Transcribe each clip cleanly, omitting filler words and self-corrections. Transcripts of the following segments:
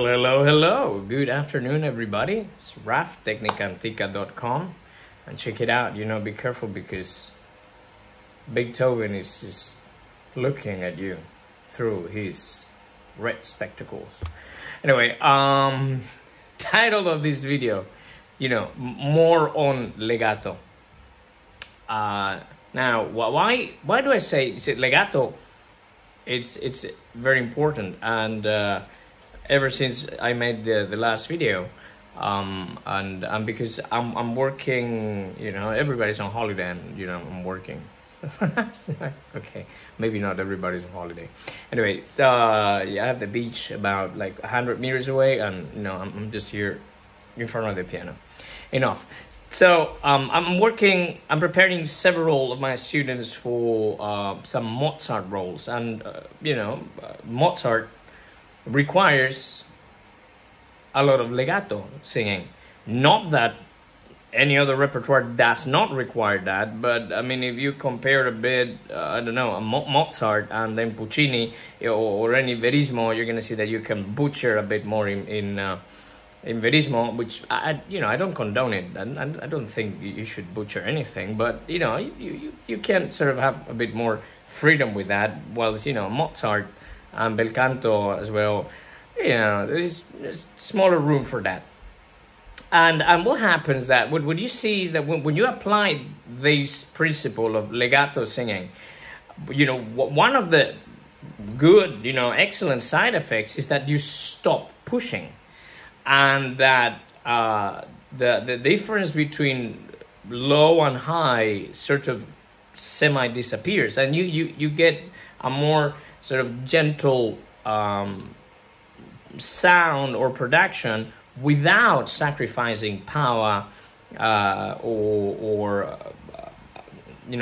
Hello. Good afternoon, everybody. It's raftechnicantica.com. And check it out. Be careful because Beethoven is just looking at you through his red spectacles. Anyway, title of this video, more on legato. Now, why do I say legato? It's very important, and ever since I made the last video, and because I'm working, everybody's on holiday, and I'm working. Okay, maybe not everybody's on holiday. Anyway, I have the beach about like 100 meters away, and I'm just here in front of the piano. Enough. So I'm preparing several of my students for some Mozart roles, and Mozart requires a lot of legato singing. Not that any other repertoire does not require that, but I mean, if you compare a bit, a Mozart and then Puccini or any Verismo, you're gonna see that you can butcher a bit more in Verismo, which I don't condone it, and I don't think you should butcher anything, but you can sort of have a bit more freedom with that. Whilst Mozart and bel canto as well, there's smaller room for that. And what happens that what you see is that when you apply this principle of legato singing, one of the good, excellent side effects is that you stop pushing. And that the difference between low and high sort of semi-disappears, and you get a more sort of gentle sound or production without sacrificing power or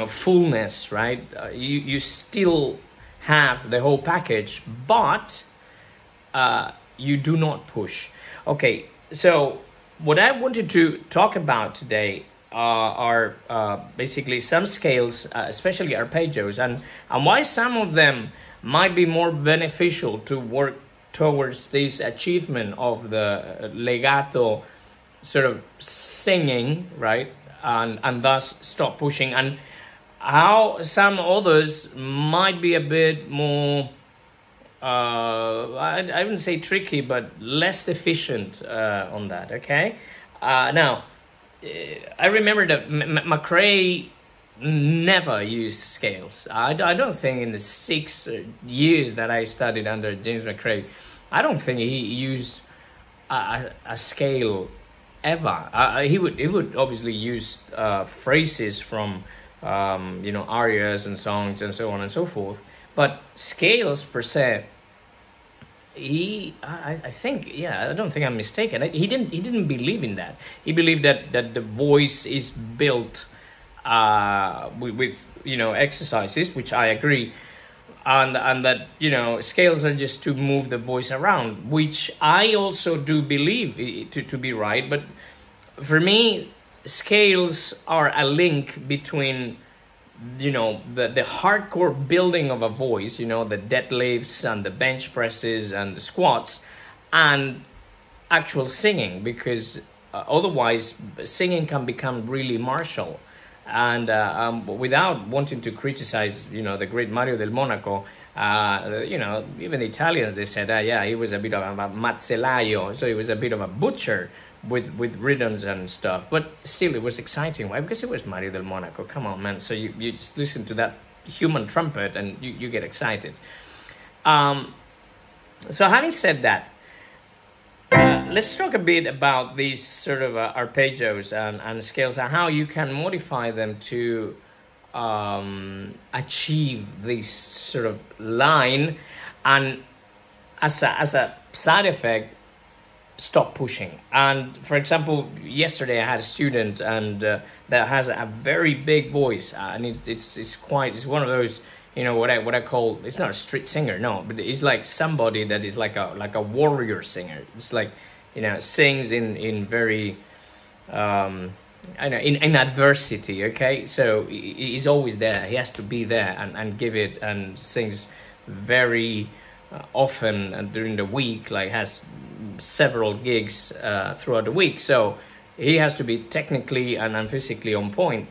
fullness, right? You still have the whole package, but you do not push. Okay, so what I wanted to talk about today are basically some scales, especially arpeggios, and why some of them might be more beneficial to work towards this achievement of the legato sort of singing, right? And thus stop pushing, and how some others might be a bit more I wouldn't say tricky, but less efficient on that. Okay, now I remember that McRae never used scales. I don't think in the 6 years that I studied under James McRae, I don't think he used a scale ever. He would obviously use phrases from arias and songs and so on and so forth. But scales per se, I think, I don't think I'm mistaken. He didn't believe in that. He believed that the voice is built with exercises, which I agree, and that scales are just to move the voice around, which I also do believe to be right. But for me, scales are a link between the hardcore building of a voice, the deadlifts and the bench presses and the squats, and actual singing, because otherwise singing can become really martial. And without wanting to criticize the great Mario del Monaco, even the Italians, they said he was a bit of a mazzellaio, so he was a bit of a butcher with rhythms and stuff, but still it was exciting. Why? Because it was Mario del Monaco. Come on, man. So you just listen to that human trumpet and you get excited. So having said that, let's talk a bit about these sort of arpeggios and scales and how you can modify them to achieve this sort of line, and as a side effect, stop pushing. And for example, yesterday I had a student and that has a very big voice, and it's one of those what I call, it's not a street singer, no, but it's like somebody that is like a warrior singer. It's like sings in very in adversity. Okay, so he's always there. He has to be there and give it, and sings very often during the week, like has several gigs throughout the week, so he has to be technically and physically on point,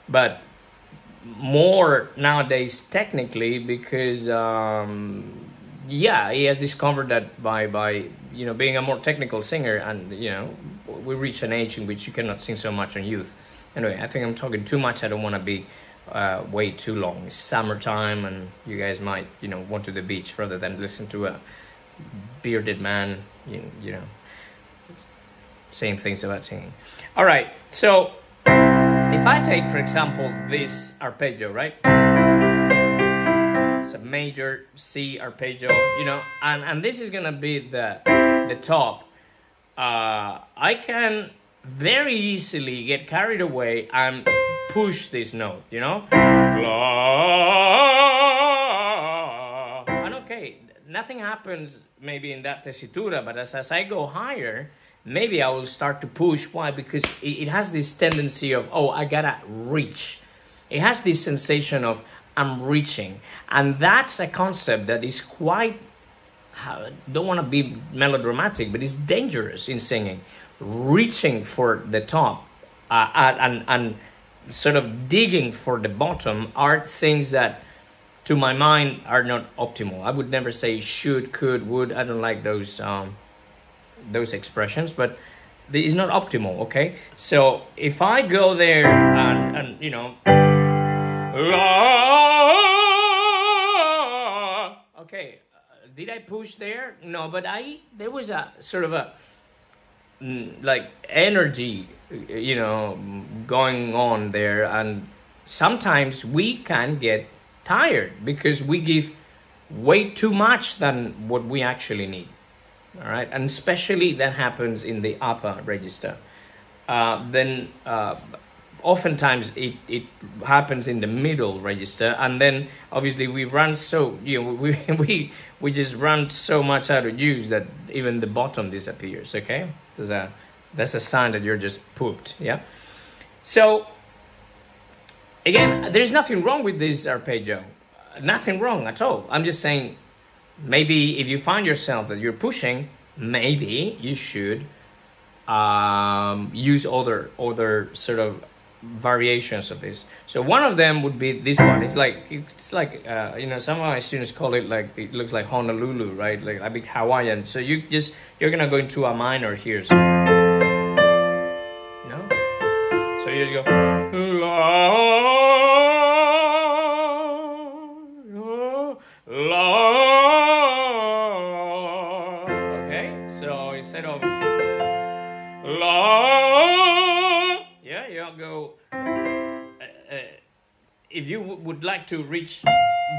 but more nowadays technically, because yeah, he has discovered that by you know, being a more technical singer, and you know, we reach an age in which you cannot sing so much on youth. Anyway, I think I'm talking too much. I don't want to be way too long. It's summertime, and you guys might, you know, want to the beach rather than listen to a bearded man, you know, saying things about singing. All right, so if I take, for example, this arpeggio, right? It's a major C arpeggio, you know, and this is gonna be the top. I can very easily get carried away and push this note, you know? And okay, nothing happens maybe in that tessitura, but as I go higher, maybe I will start to push. Why? Because it has this tendency of, oh, I gotta reach. It has this sensation of I'm reaching. And that's a concept that is quite, I don't want to be melodramatic, but it's dangerous in singing. Reaching for the top and sort of digging for the bottom are things that, to my mind, are not optimal. I would never say should, could, would. I don't like those expressions, but it's not optimal, okay? So if I go there and you know, okay, did I push there? No, but there was a sort of a like energy, you know, going on there, and sometimes we can get tired because we give way too much than what we actually need. All right, and especially that happens in the upper register. Then oftentimes it happens in the middle register, and then obviously we run so, you know, we just run so much out of use that even the bottom disappears. Okay, that's a sign that you're just pooped. Yeah. So again, there's nothing wrong with this arpeggio, nothing wrong at all. I'm just saying, maybe if you find yourself that you're pushing, maybe you should use other sort of variations of this. So one of them would be this one. It's like you know, some of my students call it like, it looks like Honolulu, right? Like a big Hawaiian. So you're gonna go into a minor here. So, you know? So you just go la la. Okay, so instead of la, yeah, you'll go. If you would like to reach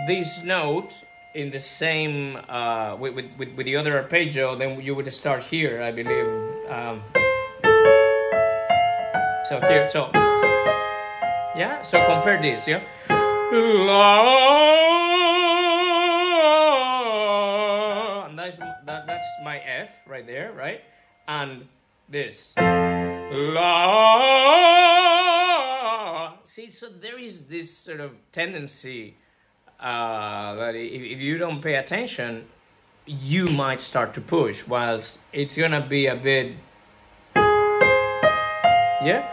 this note in the same with the other arpeggio, then you would start here, I believe. So here, so yeah. So compare this, yeah. La, and that's my F right there, right? And this la. See, so there is this sort of tendency that if you don't pay attention, you might start to push, whilst it's gonna be a bit, yeah,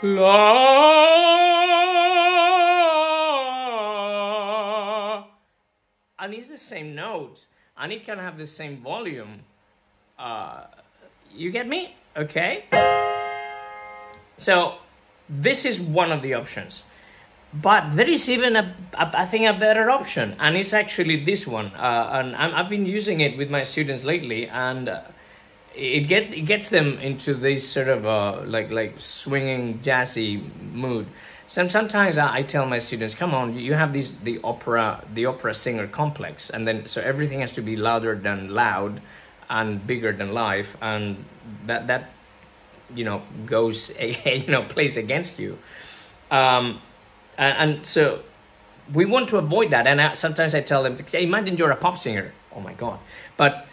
la, and it's the same note, and it can have the same volume. You get me? Okay. So this is one of the options, but there is even I think a better option, and it's actually this one. And I've been using it with my students lately, and it gets them into this sort of like swinging jazzy mood. Sometimes I tell my students, come on, you have the opera singer complex, and then so everything has to be louder than loud and bigger than life, and that you know goes you know plays against you, and so we want to avoid that. And sometimes I tell them, hey, imagine you're a pop singer. Oh my god. But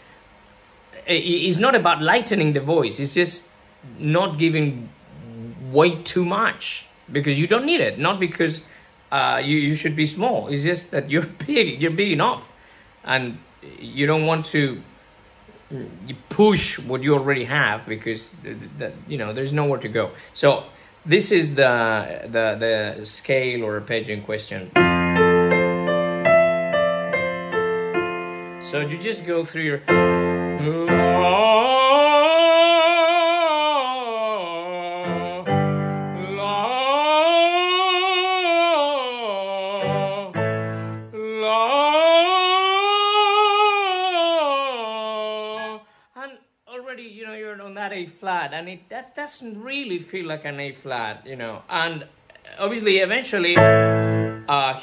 it's not about lightening the voice, it's just not giving way too much, because you don't need it, not because you should be small. It's just that you're big enough, and you don't want to you push what you already have, because you know, there's nowhere to go. So this is the scale or arpeggio in question. So you just go through your A flat, and it doesn't really feel like an A flat, you know. And obviously eventually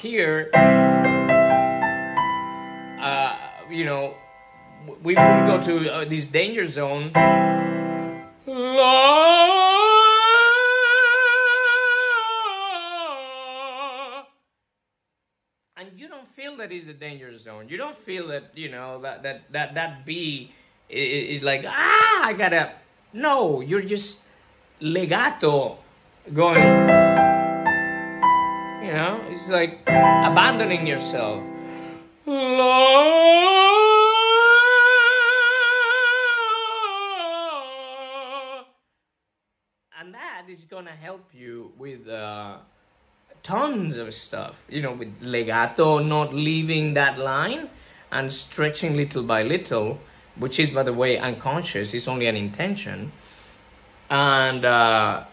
here you know, we will go to this danger zone, and you don't feel that is a danger zone. You don't feel that, you know, that B is like, I gotta. No, you're just legato going, you know, it's like abandoning yourself. And that is gonna help you with tons of stuff, you know, with legato, not leaving that line and stretching little by little, which is, by the way, unconscious. It's only an intention, and yeah,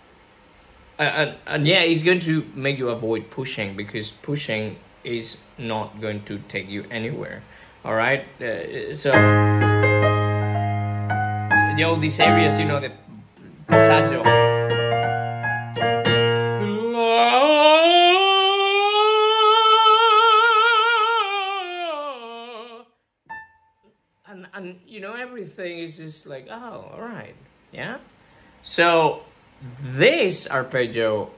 it's going to make you avoid pushing, because pushing is not going to take you anywhere. All right, so all these areas, you know, the passaggio. And you know, everything is just like, oh, all right, yeah. So this arpeggio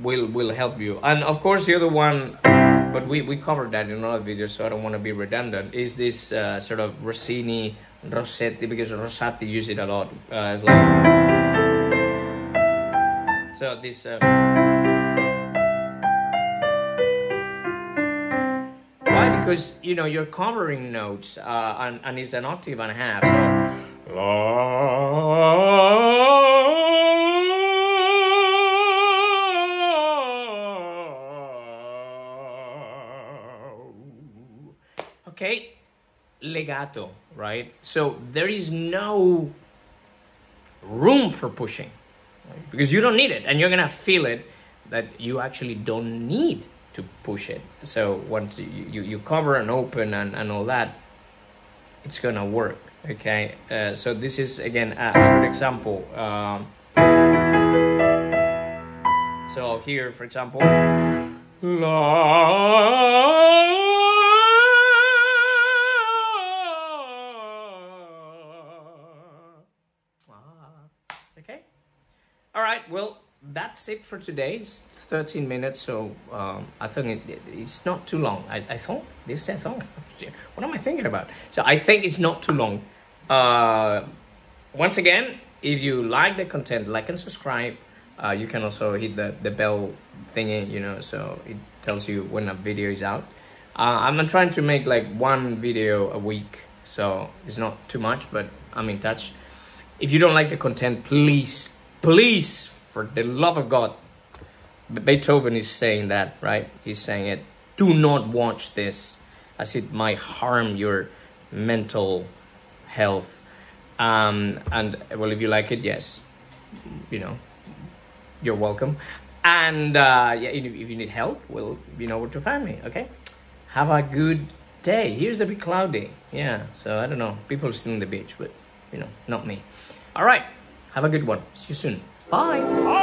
will help you, and of course the other one, but we covered that in another video, so I don't want to be redundant. Is this sort of Rossini, Rossetti, because Rossetti use it a lot. It's like, so this. Because, you know, you're covering notes, and it's an octave and a half, so okay, legato, right? So there is no room for pushing, right? Because you don't need it, and you're gonna feel it that you actually don't need to push it. So once you cover and open and all that, it's gonna work. Okay, so this is again a good example. So here, for example, okay, all right, well, that's it for today. It's 13 minutes, so I think it's not too long. I thought, what am I thinking about? So I think it's not too long. Once again, if you like the content, like and subscribe. You can also hit the bell thingy, you know, so it tells you when a video is out. I'm trying to make like one video a week, so it's not too much, but I'm in touch. If you don't like the content, please, for the love of God, Beethoven is saying that, right? He's saying it. Do not watch this, as it might harm your mental health. And well, if you like it, yes, you know, you're welcome. And yeah, if you need help, well, you know where to find me. Okay, have a good day. Here's a bit cloudy, yeah, so I don't know, people are still on the beach, but you know, not me. All right, have a good one. See you soon. Bye.